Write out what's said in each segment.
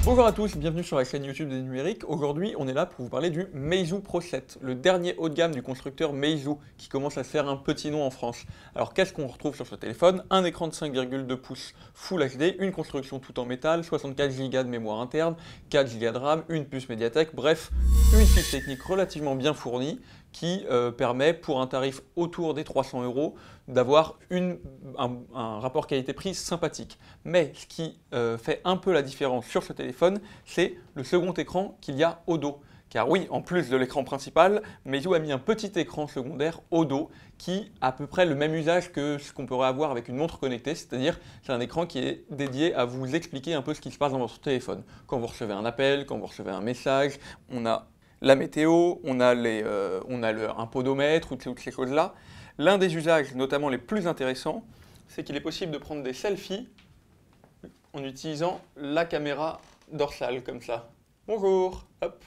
Bonjour à tous, bienvenue sur la chaîne YouTube des numériques. Aujourd'hui, on est là pour vous parler du Meizu Pro 7, le dernier haut de gamme du constructeur Meizu, qui commence à se faire un petit nom en France. Alors qu'est-ce qu'on retrouve sur ce téléphone? Un écran de 5,2 pouces Full HD, une construction tout en métal, 64 Go de mémoire interne, 4 Go de RAM, une puce Mediatek, bref, une fiche technique relativement bien fournie, qui permet, pour un tarif autour des 300 €, d'avoir un rapport qualité-prix sympathique. Mais ce qui fait un peu la différence sur ce téléphone, c'est le second écran qu'il y a au dos. Car oui, en plus de l'écran principal, Meizu a mis un petit écran secondaire au dos qui a à peu près le même usage que ce qu'on pourrait avoir avec une montre connectée, c'est-à-dire c'est un écran qui est dédié à vous expliquer un peu ce qui se passe dans votre téléphone. Quand vous recevez un appel, quand vous recevez un message, on a la météo, on a un podomètre ou toutes ces choses-là. L'un des usages, notamment les plus intéressants, c'est qu'il est possible de prendre des selfies en utilisant la caméra dorsale, comme ça. Bonjour, hop,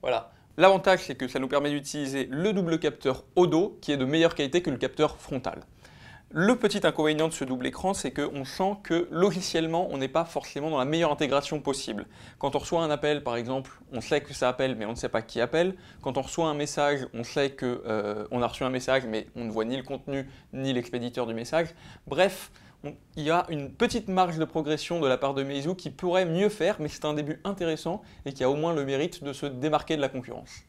voilà. L'avantage, c'est que ça nous permet d'utiliser le double capteur au dos, qui est de meilleure qualité que le capteur frontal. Le petit inconvénient de ce double écran, c'est qu'on sent que logiciellement, on n'est pas forcément dans la meilleure intégration possible. Quand on reçoit un appel, par exemple, on sait que ça appelle, mais on ne sait pas qui appelle. Quand on reçoit un message, on sait qu'on a reçu un message, mais on ne voit ni le contenu, ni l'expéditeur du message. Bref, il y a une petite marge de progression de la part de Meizu qui pourrait mieux faire, mais c'est un début intéressant et qui a au moins le mérite de se démarquer de la concurrence.